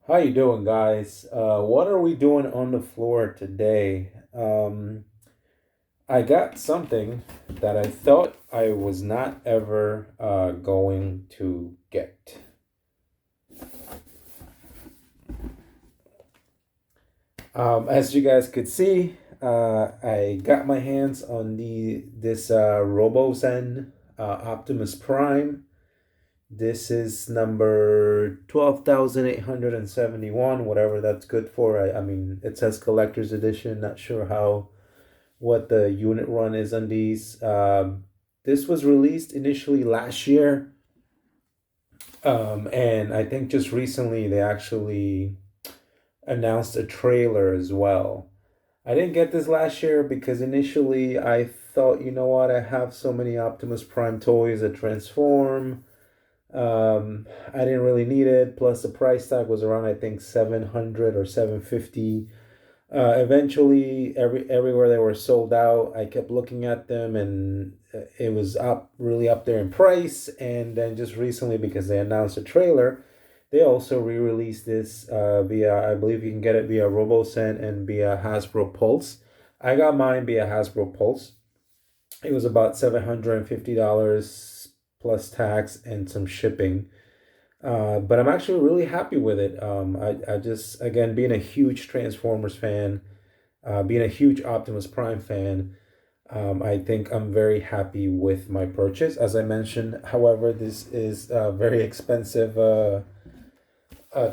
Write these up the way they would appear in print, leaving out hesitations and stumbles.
How you doing, guys? What are we doing on the floor today? I got something that I thought I was not ever going to get. As you guys could see, I got my hands on this Robosen Optimus Prime. This is number 12,871, whatever that's good for. I mean, it says collector's edition. Not sure what the unit run is on these. This was released initially last year, and I think just recently they actually announced a trailer as well. I didn't get this last year because initially I thought, you know what, I have so many Optimus Prime toys that transform. I didn't really need it. Plus, the price tag was around, I think, 700 or 750. Eventually, everywhere they were sold out, I kept looking at them, and it was really up there in price. And then just recently, because they announced a trailer, they also re-released this via, I believe you can get it via Robosen and via Hasbro Pulse. I got mine via Hasbro Pulse. It was about $750 plus tax and some shipping. But I'm actually really happy with it. I just, again, being a huge Transformers fan, being a huge Optimus Prime fan, I think I'm very happy with my purchase. As I mentioned, however, this is a very expensive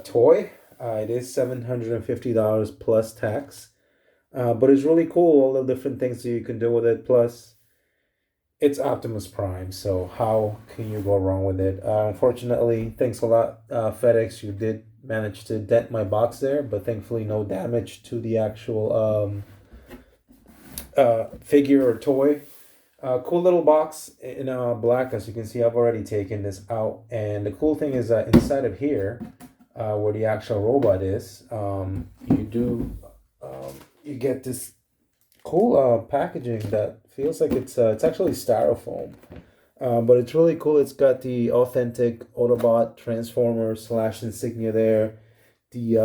toy. It is $750 plus tax. But it's really cool, all the different things that you can do with it. Plus, it's Optimus Prime, so how can you go wrong with it? Unfortunately, thanks a lot, FedEx. You did manage to dent my box there, but thankfully, no damage to the actual figure or toy. Cool little box in black. As you can see, I've already taken this out. And the cool thing is that inside of here, where the actual robot is, you get this cool packaging that feels like it's actually styrofoam. But it's really cool. It's got the authentic Autobot Transformer slash insignia there, the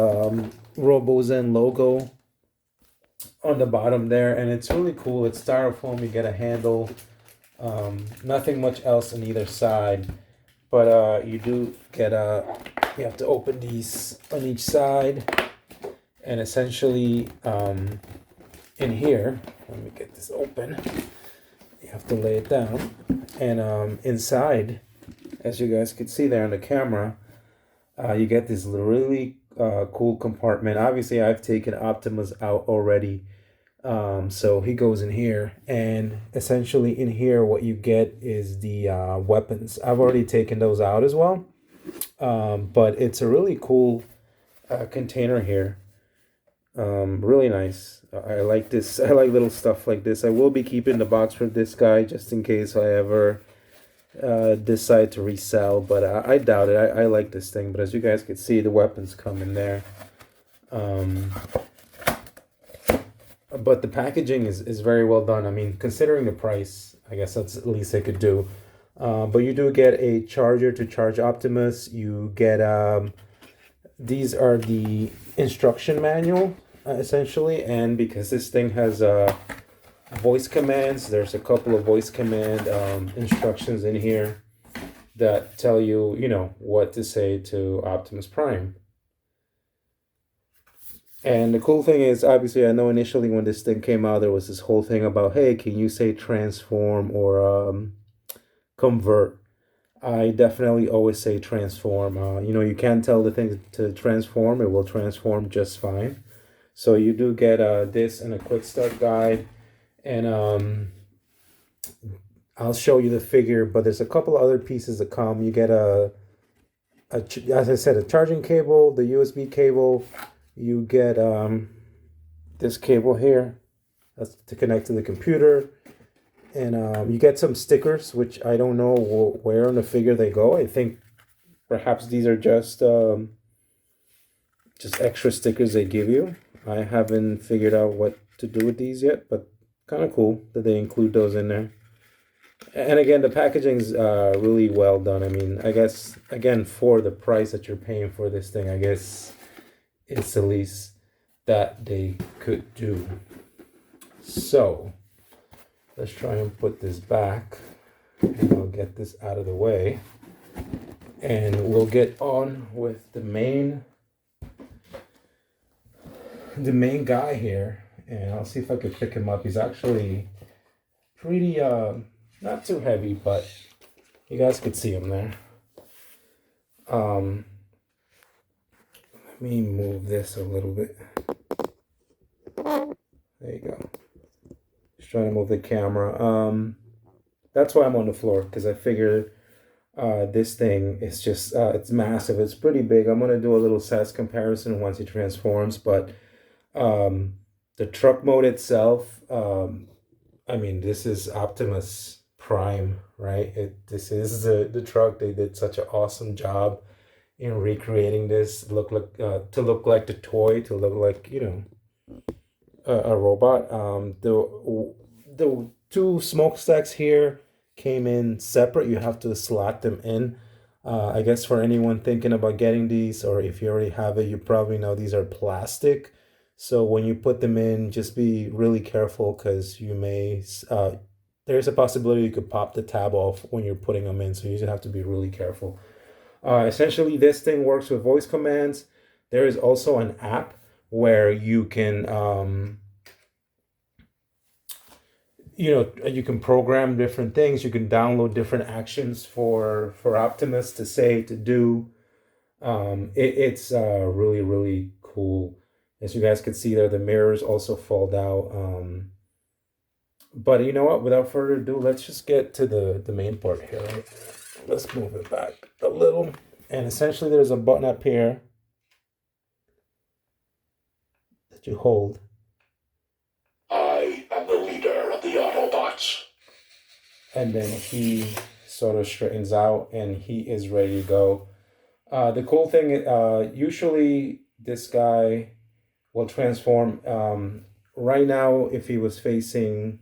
Robosen logo on the bottom there, and it's really cool. It's styrofoam. You get a handle. Nothing much else on either side, but you do get you have to open these on each side, and essentially in here, let me get this open. You have to lay it down, and inside, as you guys can see there on the camera, you get this really cool compartment. Obviously, I've taken Optimus out already, so he goes in here, and essentially in here, what you get is the weapons. I've already taken those out as well, but it's a really cool container here. Really nice. I like this. I like little stuff like this. I will be keeping the box for this guy just in case I ever decide to resell, but I doubt it. I like this thing, but as you guys can see, the weapons come in there. But the packaging is very well done. I mean, considering the price, I guess that's the least I could do. But you do get a charger to charge Optimus. You get these are the instruction manual essentially, and because this thing has voice commands, there's a couple of voice command instructions in here that tell you, you know, what to say to Optimus Prime. And the cool thing is, obviously, I know initially when this thing came out, there was this whole thing about, hey, can you say transform or convert? I definitely always say transform. You know, you can tell the thing to transform, it will transform just fine. So you do get this and a quick start guide, and I'll show you the figure, but there's a couple of other pieces that come. You get as I said, a charging cable, the USB cable. You get this cable here, that's to connect to the computer. And you get some stickers, which I don't know where on the figure they go. I think perhaps these are just extra stickers they give you. I haven't figured out what to do with these yet, but kind of cool that they include those in there. And again, the packaging's really well done. I mean, I guess, again, for the price that you're paying for this thing, I guess it's the least that they could do. So let's try and put this back, and I'll get this out of the way, and we'll get on with the main guy here. And I'll see if I could pick him up. He's actually pretty not too heavy, but you guys could see him there. Let me move this a little bit. There you go. Just trying to move the camera. That's why I'm on the floor, because I figured this thing is just it's massive. It's pretty big. I'm gonna do a little size comparison once he transforms, but the truck mode itself, I mean, this is Optimus Prime, right? This is the truck. They did such an awesome job in recreating this to look like the toy, to look like, you know, a robot. The two smokestacks here came in separate. You have to slot them in. I guess for anyone thinking about getting these, or if you already have it, you probably know these are plastic. So when you put them in, just be really careful, because you may, there's a possibility you could pop the tab off when you're putting them in. So you just have to be really careful. Essentially, this thing works with voice commands. There is also an app where you can, you know, you can program different things. You can download different actions for Optimus to say, to do. It's really, really cool. As you guys can see there, the mirrors also fold out. But you know what? Without further ado, let's just get to the main part here. Right? Let's move it back a little. And essentially, there's a button up here that you hold. I am the leader of the Autobots. And then he sort of straightens out, and he is ready to go. The cool thing, usually this guy will transform. Right now, if he was facing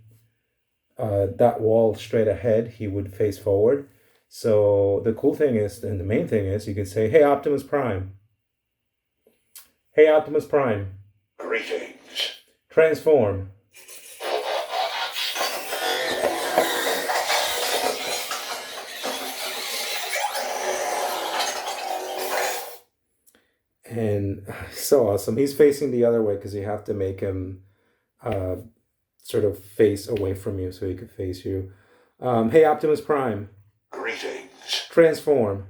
that wall straight ahead, he would face forward. So the cool thing is, and the main thing is, you can say, "Hey, Optimus Prime. Hey, Optimus Prime. Greetings. Transform." And so awesome. He's facing the other way because you have to make him sort of face away from you so he could face you. Hey, Optimus Prime. Greetings. Transform.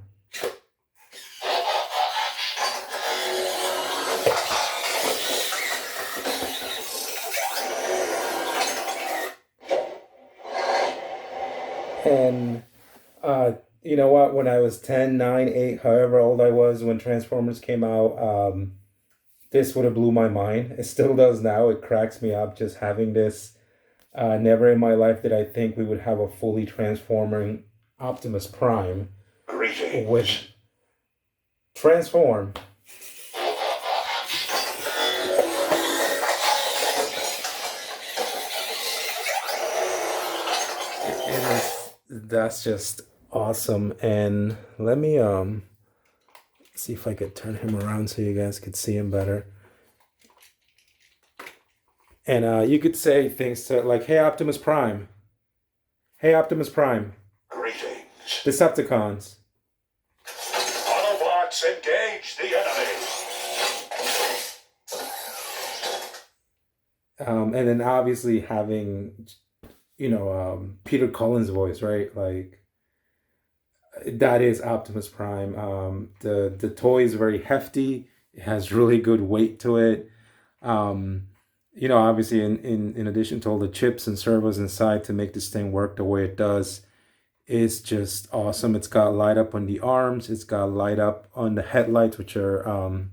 And you know what? When I was 10, 9, 8, however old I was when Transformers came out, this would have blew my mind. It still does now. It cracks me up just having this. Never in my life did I think we would have a fully transforming Optimus Prime. Greetings. With Transform. That's just awesome. And let me see if I could turn him around so you guys could see him better. And you could say things to like, "Hey, Optimus Prime. Hey, Optimus Prime. Greetings. Decepticons. Autobots, engage the enemy." And then obviously having, you know, Peter Cullen's voice, right? Like, that is Optimus Prime. The toy is very hefty. It has really good weight to it. You know, obviously in addition to all the chips and servos inside to make this thing work the way it does, it's just awesome. It's got light up on the arms. It's got light up on the headlights, which are on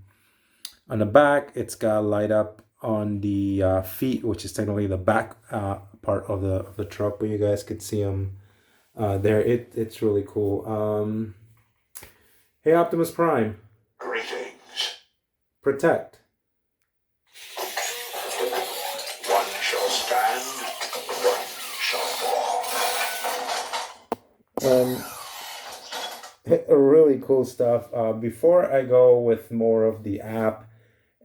the back. It's got light up on the feet, which is technically the back part of the truck, but you guys could see them there. It's really cool. Hey, Optimus Prime. Greetings. Protect. One shall stand, one shall fall. Really cool stuff. Before I go with more of the app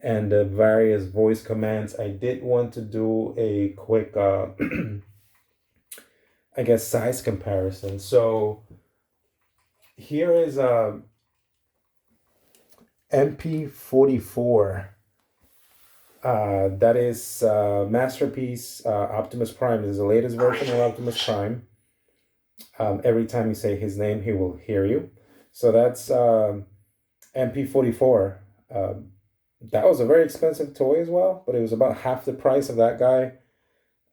and the various voice commands, I did want to do a quick, I guess, size comparison. So here is a MP44. That is Masterpiece Optimus Prime. This is the latest version of Optimus Prime. Every time you say his name, he will hear you. So that's MP44. That was a very expensive toy as well, but it was about half the price of that guy.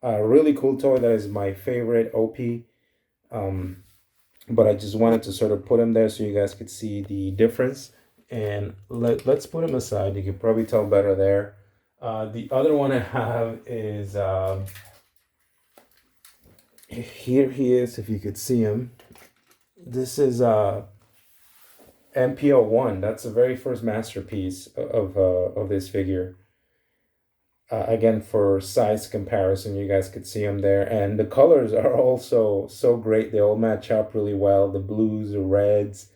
A really cool toy that is my favorite OP. But I just wanted to sort of put him there so you guys could see the difference. And let's put him aside. You can probably tell better there. The other one I have is here he is, if you could see him. This is MPO1. That's the very first masterpiece of this figure. Again, for size comparison, you guys could see them there. And the colors are also so great. They all match up really well. The blues, the reds.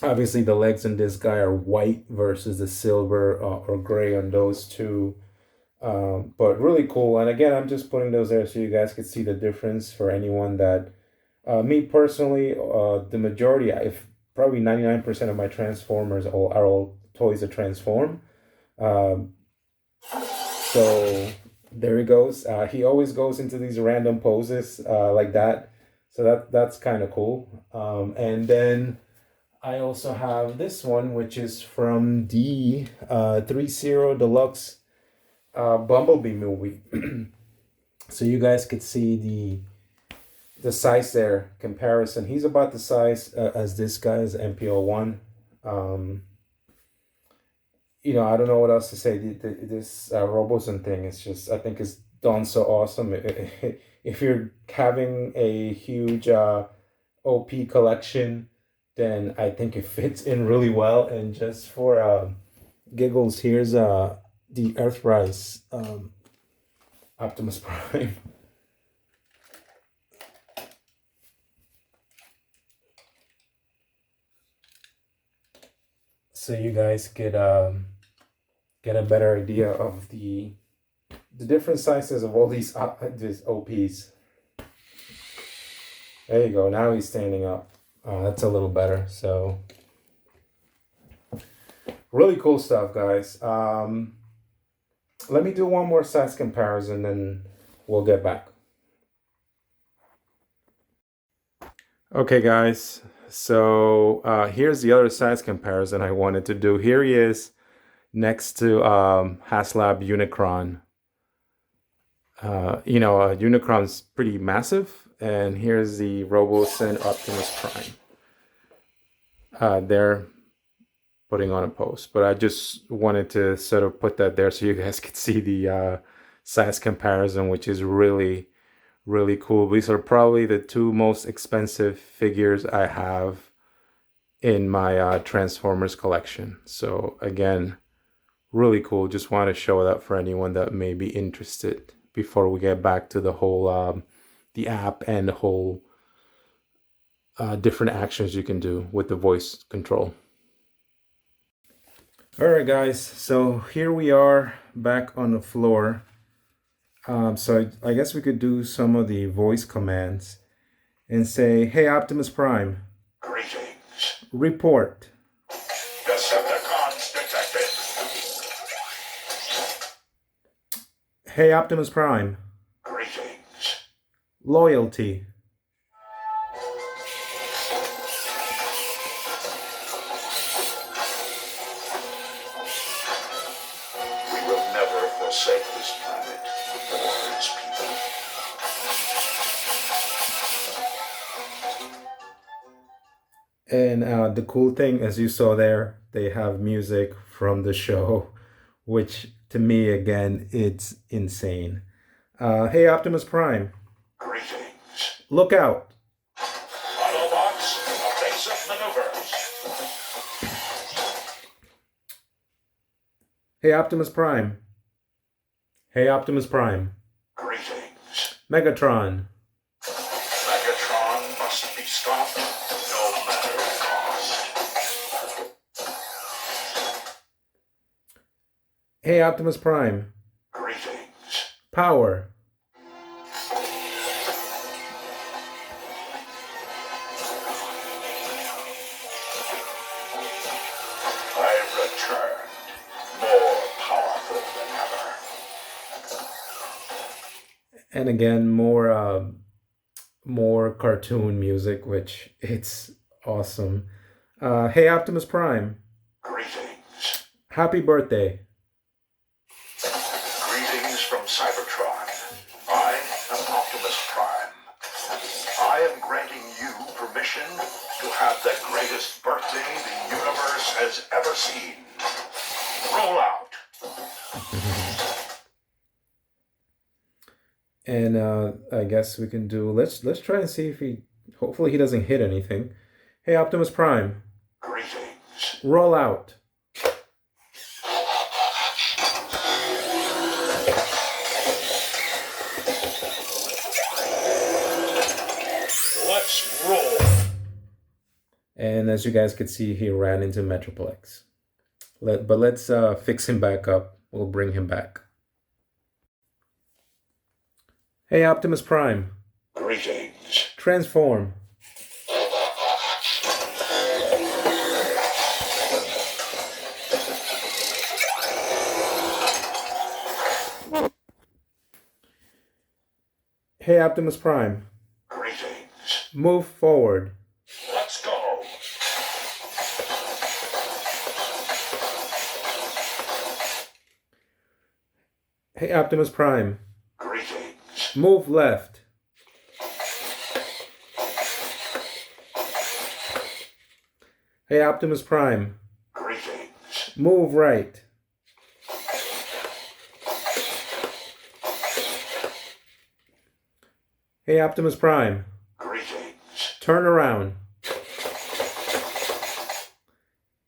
Obviously, the legs in this guy are white versus the silver or gray on those two. But really cool. And again, I'm just putting those there so you guys could see the difference for anyone that... me personally, the majority, if probably 99% of my Transformers are all toys that transform. So there he goes. He always goes into these random poses like that. So that's kind of cool. And then I also have this one, which is from the 3-0 Deluxe Bumblebee movie. So you guys could see the size there comparison. He's about the size as this guy is MPO1. I don't know what else to say. This Robosen thing is just, I think, is done so awesome. If you're having a huge OP collection, then I think it fits in really well. And just for giggles, here's the Earthrise Optimus Prime. So you guys could get a better idea of the different sizes of all these OPs. There you go. Now he's standing up. That's a little better. So really cool stuff, guys. Let me do one more size comparison, then we'll get back. Okay, guys. So here's the other size comparison I wanted to do. Here he is next to HasLab Unicron. Unicron's pretty massive, and here's the Robosen Optimus Prime. They're putting on a post, but I just wanted to sort of put that there so you guys could see the size comparison, which is really cool. These are probably the two most expensive figures I have in my Transformers collection. So again, really cool. Just want to show that for anyone that may be interested before we get back to the whole the app and the whole different actions you can do with the voice control. All right, guys. So here we are back on the floor. So I guess we could do some of the voice commands and say, "Hey, Optimus Prime. Greetings. Report. Decepticons detected. Hey, Optimus Prime. Greetings. Loyalty. We will never forsake this planet or its people." And the cool thing, as you saw there, they have music from the show, which to me, again, it's insane. Hey, Optimus Prime. Greetings. Look out. Autobots, evasive maneuvers. Hey, Optimus Prime. Hey, Optimus Prime. Greetings. Megatron. Megatron must be stopped, no matter the cost. Hey, Optimus Prime. Greetings. Power. I've returned, more powerful than ever. And again, more cartoon music, which it's awesome. Hey, Optimus Prime. Greetings. Happy birthday. Greetings from Cybertron. I am Optimus Prime. I am granting you permission to have the greatest birthday the universe has ever seen. Roll out. And I guess we can do. Let's try and see if he. Hopefully, he doesn't hit anything. Hey, Optimus Prime. Greetings. Roll out. Let's roll. And as you guys could see, he ran into Metroplex. But let's fix him back up. We'll bring him back. Hey, Optimus Prime. Greetings. Transform. Hey, Optimus Prime. Greetings. Move forward. Let's go. Hey, Optimus Prime. Greetings. Move left. Hey, Optimus Prime. Greetings. Move right. Hey, Optimus Prime. Greetings. Turn around.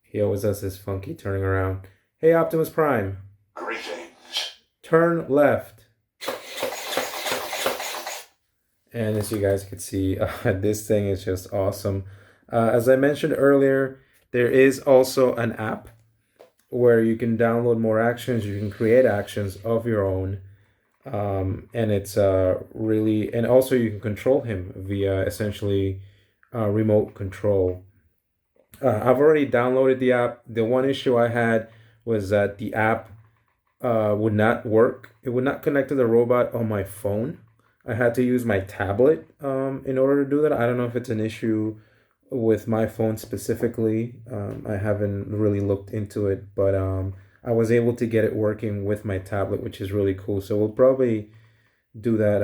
He always does this funky turning around. Hey, Optimus Prime. Greetings. Turn left. And as you guys can see, this thing is just awesome. As I mentioned earlier, there is also an app where you can download more actions. You can create actions of your own. And it's really, and also you can control him via essentially remote control. I've already downloaded the app. The one issue I had was that the app would not work. It would not connect to the robot on my phone. I had to use my tablet in order to do that. I don't know if it's an issue with my phone specifically. I haven't really looked into it, but I was able to get it working with my tablet, which is really cool. So we'll probably do that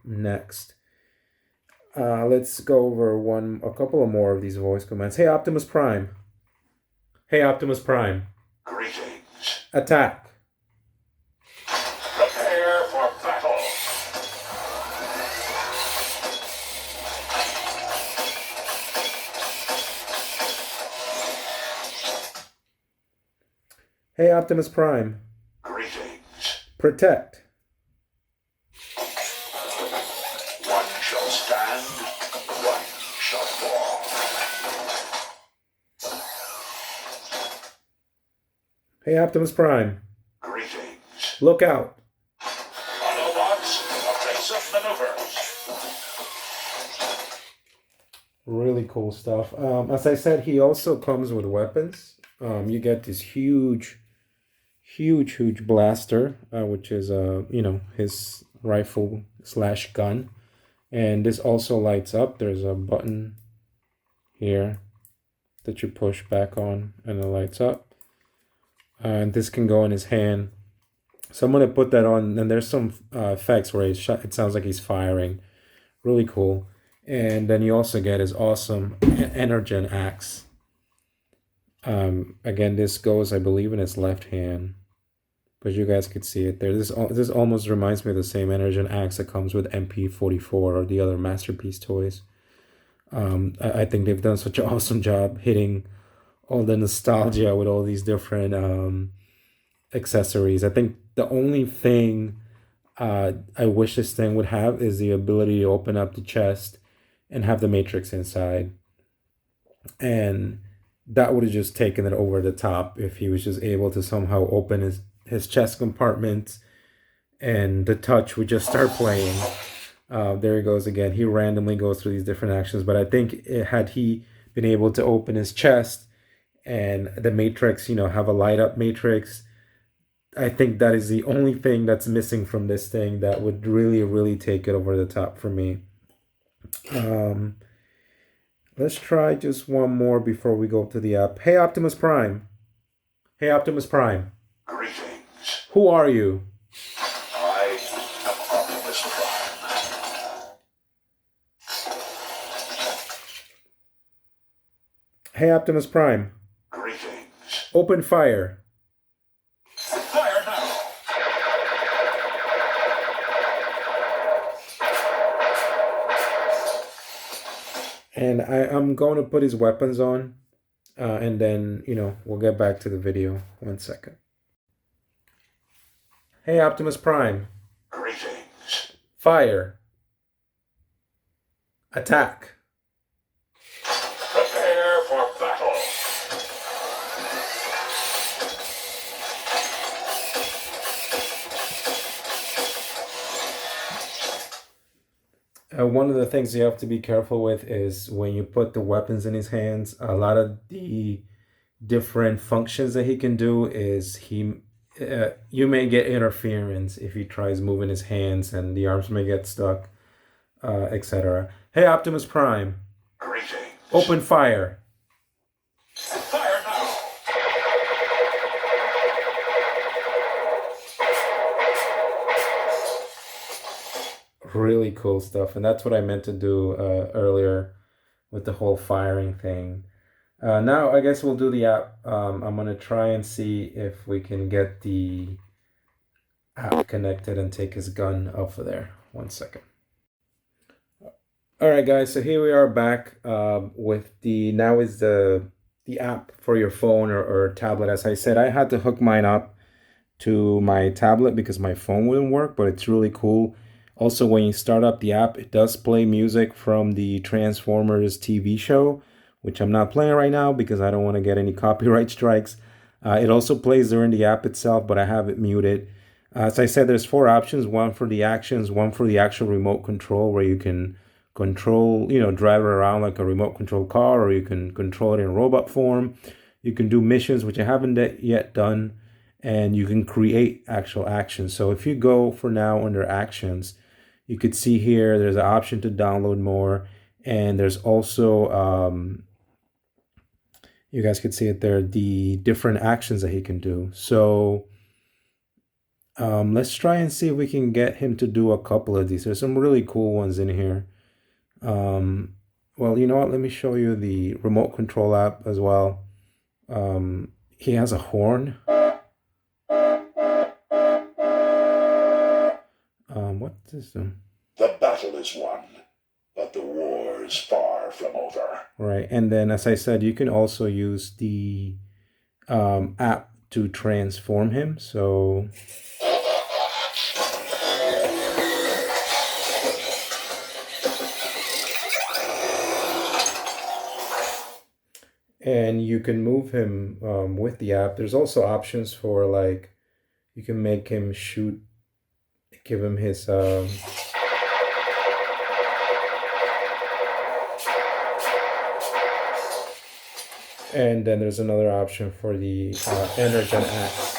next. Let's go over a couple of more of these voice commands. Hey, Optimus Prime. Hey, Optimus Prime. Greetings. Attack. Prepare for battle. Hey, Optimus Prime. Greetings. Protect. One shall stand, one shall fall. Hey, Optimus Prime. Greetings. Look out. Autobots, a race of maneuvers. Really cool stuff. As I said, he also comes with weapons. You get this huge blaster, which is his rifle slash gun, and this also lights up. There's a button here that you push back on, and it lights up. And this can go in his hand. So I'm gonna put that on, and there's some effects where he's shot. It sounds like he's firing. Really cool. And then you also get his awesome Energen Axe. Again, this goes, I believe, in his left hand, but you guys could see it there. This almost reminds me of the same Energen Axe that comes with MP44 or the other Masterpiece toys. I think they've done such an awesome job hitting all the nostalgia with all these different accessories. I think the only thing I wish this thing would have is the ability to open up the chest and have the Matrix inside. And that would have just taken it over the top if he was just able to somehow open his chest compartment, and the touch would just start playing. There he goes again. He randomly goes through these different actions, but I think had he been able to open his chest and the matrix, have a light up matrix, I think that is the only thing that's missing from this thing that would really, really take it over the top for me. Let's try just one more before we go to the app. Hey, Optimus Prime. Hey, Optimus Prime. Greetings. Who are you? I am Optimus Prime. Hey, Optimus Prime. Greetings. Open fire. Fire now. And I'm going to put his weapons on, and then, we'll get back to the video. 1 second. Hey, Optimus Prime. Greetings. Fire. Attack. Prepare for battle. One of the things you have to be careful with is when you put the weapons in his hands, a lot of the different functions that he can do is you may get interference if he tries moving his hands, and the arms may get stuck, etc. Hey, Optimus Prime. Greetings. Open fire. Fire now. Really cool stuff, and that's what I meant to do earlier with the whole firing thing. Now I guess we'll do the app. I'm gonna try and see if we can get the app connected and take his gun off of there. 1 second. All right, guys. So here we are back with now is the app for your phone or tablet. As I said, I had to hook mine up to my tablet because my phone wouldn't work, but it's really cool. Also, when you start up the app, it does play music from the Transformers TV show, which I'm not playing right now because I don't want to get any copyright strikes. It also plays during the app itself, but I have it muted. As I said, there's 4 options: one for the actions, one for the actual remote control, where you can control, drive it around like a remote control car, or you can control it in robot form. You can do missions, which I haven't yet done, and you can create actual actions. So if you go for now under actions, you could see here there's an option to download more, and there's also you guys could see it there, the different actions that he can do. So let's try and see if we can get him to do a couple of these. There's some really cool ones in here. Well, you know what? Let me show you the remote control app as well. He has a horn. What is this? The battle is won, but the war is far from over. Right, and then as I said, you can also use the app to transform him. So and you can move him with the app. There's also options for, like, you can make him shoot, give him his and then there's another option for the Energen Axe.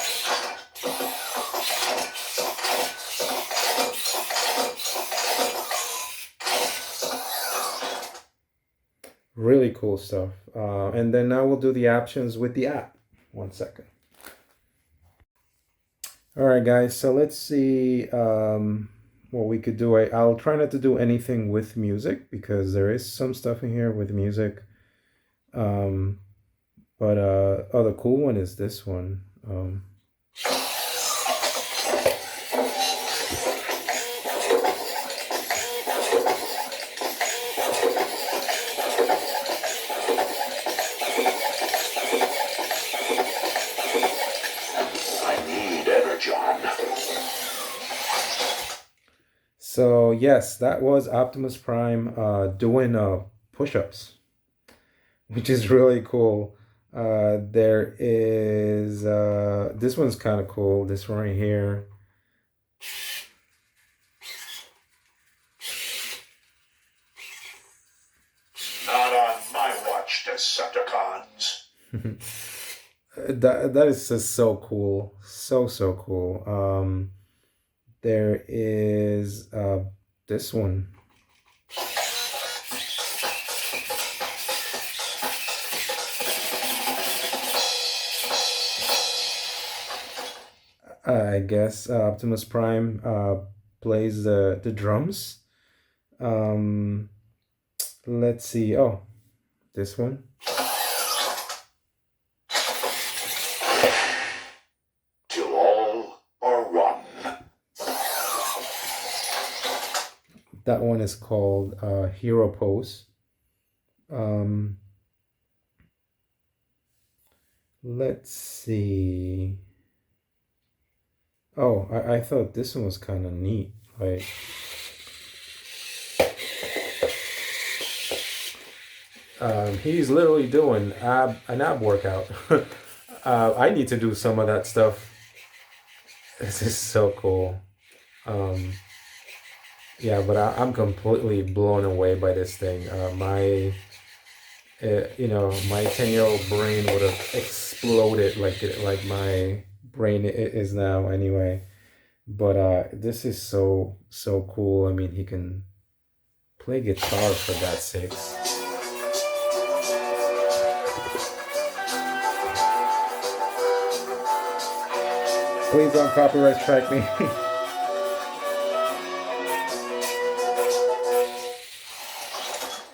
Really cool stuff. And then now we'll do the options with the app. 1 second. All right, guys. So let's see what we could do. I'll try not to do anything with music because there is some stuff in here with music. But the cool one is this one. So yes, that was Optimus Prime doing push-ups, which is really cool. There is this one's kind of cool. This one right here. Not on my watch, Decepticons. That is just so cool. So cool. There is this one. I guess Optimus Prime plays the drums. Um, let's see. Oh, this one. Till all are one. That one is called Hero Pose. Um, let's see. Oh, I thought this one was kind of neat. Like, he's literally doing an ab workout. I need to do some of that stuff. This is so cool. Um, yeah, but I'm completely blown away by this thing. My 10-year-old brain would have exploded like my brain is now anyway. But this is so cool. I mean, he can play guitar for God's sakes. Please don't copyright strike me.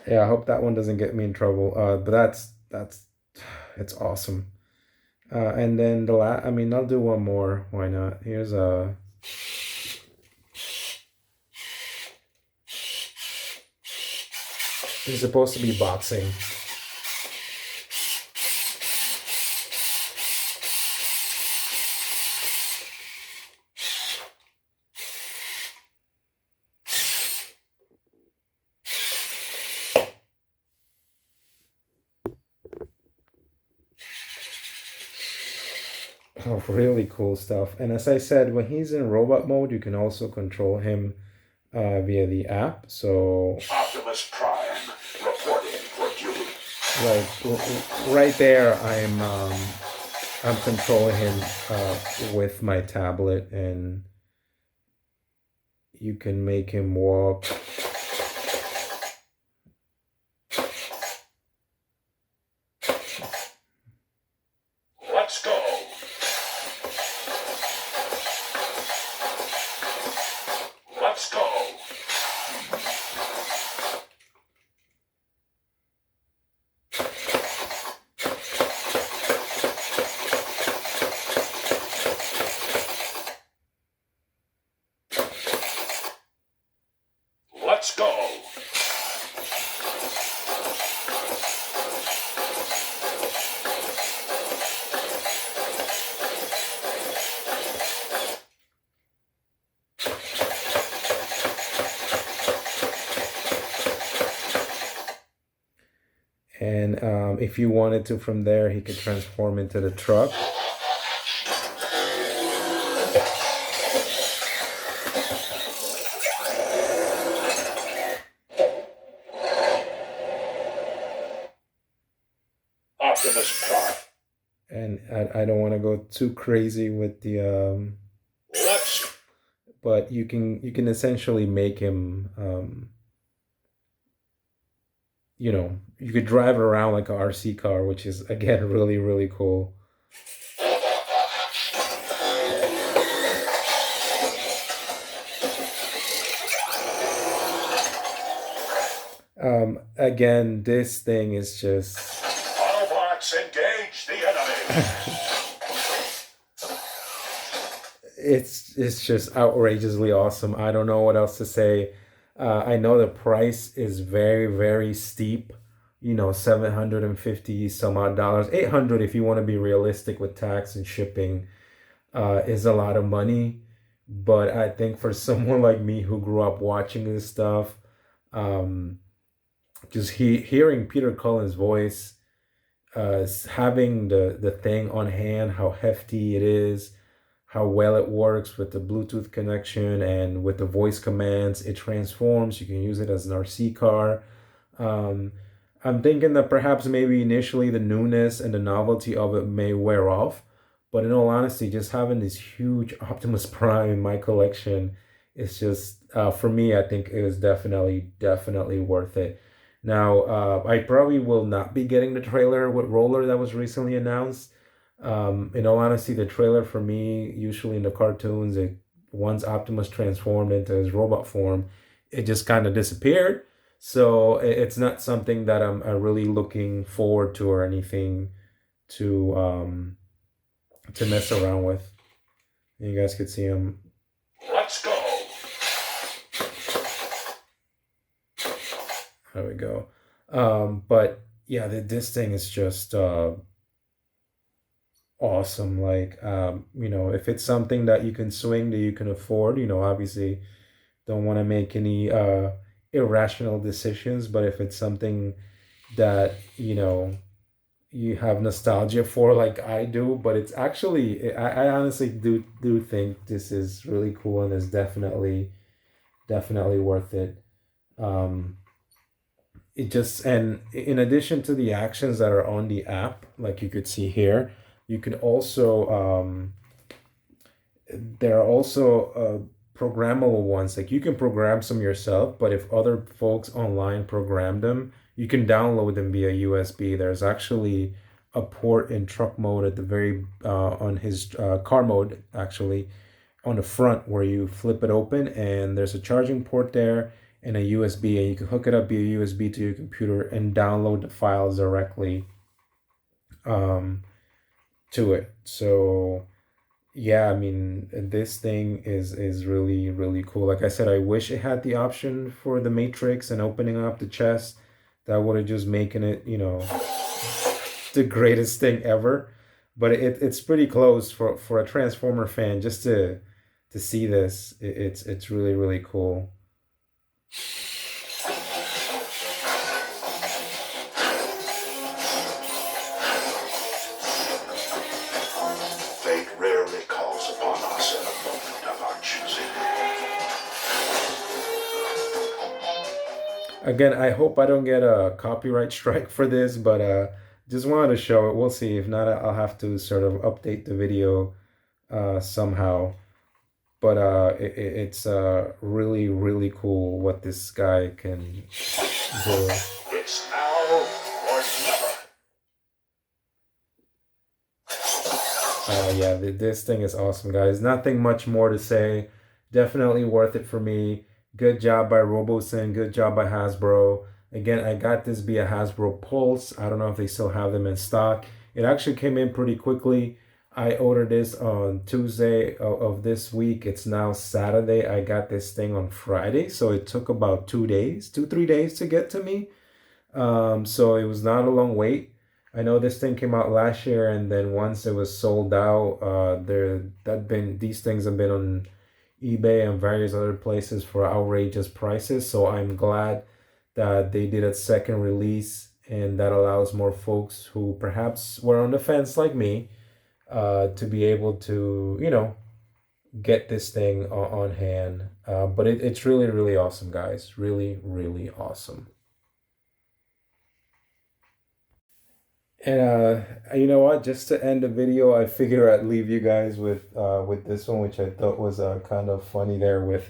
Yeah, I hope that one doesn't get me in trouble. But that's it's awesome. And then I mean, I'll do one more. Why not? Here's a. It's supposed to be boxing. Oh, really cool stuff. And as I said, when he's in robot mode, you can also control him via the app. So, Optimus Prime reporting for duty. like right there, I'm controlling him with my tablet, and you can make him walk. Let's go. Let's go. Let's go. And if you wanted to, from there, he could transform into the truck. Optimus Prime. And I don't want to go too crazy with the Let's. but you can essentially make him you could drive it around like a RC car, which is again really cool. Again, this thing is just Autobots engage the enemy. it's just outrageously awesome. I don't know what else to say. I know the price is very steep. 750 some odd dollars, 800 if you want to be realistic with tax and shipping, is a lot of money. But I think for someone like me who grew up watching this stuff, just hearing Peter Cullen's voice, having the thing on hand, how hefty it is, how well it works with the Bluetooth connection and with the voice commands. It transforms. You can use it as an RC car. Um, I'm thinking that perhaps maybe initially the newness and the novelty of it may wear off, but in all honesty, just having this huge Optimus Prime in my collection is just for me. I think it was definitely worth it. Now, I probably will not be getting the trailer with Roller that was recently announced. In all honesty, the trailer for me, usually in the cartoons, once Optimus transformed into his robot form, it just kind of disappeared. So it's not something that I'm really looking forward to or anything to um to mess around with. You guys could see him. Let's go. There we go. But yeah, this thing is just awesome. Like if it's something that you can swing, that you can afford, obviously don't want to make any irrational decisions, but if it's something that, you have nostalgia for like I do, but it's actually I honestly do think this is really cool and is definitely worth it. Um it just and in addition to the actions that are on the app, like you could see here, you can also there are also programmable ones. Like you can program some yourself, but if other folks online program them, you can download them via USB. There's actually a port in truck mode at the very on his car mode, actually on the front, where you flip it open and there's a charging port there and a USB, and you can hook it up via USB to your computer and download the files directly um, to it. So yeah, I mean, this thing is really cool. Like I said, I wish it had the option for the Matrix and opening up the chest. That would have just making it, the greatest thing ever. But it's pretty close for a Transformer fan just to see this. It's really cool. Fate rarely calls upon us in a moment of our choosing. Again, I hope I don't get a copyright strike for this, but just wanted to show it. We'll see. If not, I'll have to sort of update the video somehow. But it's really cool what this guy can do. It's now or never. Yeah, this thing is awesome, guys. Nothing much more to say. Definitely worth it for me. Good job by Robosen. Good job by Hasbro. Again, I got this via Hasbro Pulse. I don't know if they still have them in stock. It actually came in pretty quickly. I ordered this on Tuesday of this week. It's now Saturday. I got this thing on Friday, so it took about 2 days, 3 days to get to me. So it was not a long wait. I know this thing came out last year, and then once it was sold out, these things have been on eBay and various other places for outrageous prices. So I'm glad that they did a second release, and that allows more folks who perhaps were on the fence like me to be able to, get this thing on hand. But it's really awesome, guys. Really awesome. And you know what? Just to end the video, I figure I'd leave you guys with this one, which I thought was kind of funny there with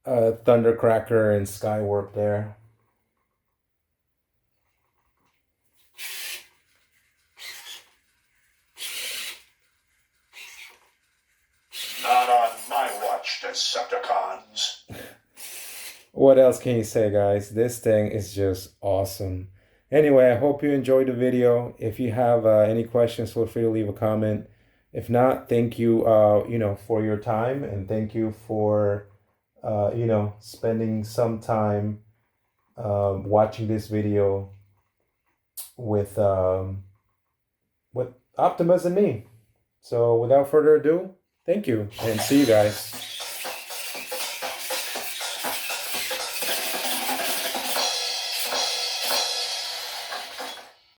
Thundercracker and Skywarp there. Not on my watch, Decepticons. What else can you say, guys? This thing is just awesome. Anyway, I hope you enjoyed the video. If you have any questions, feel free to leave a comment. If not, thank you, for your time, and thank you for, spending some time watching this video with Optimus and me. So without further ado, thank you, and see you guys.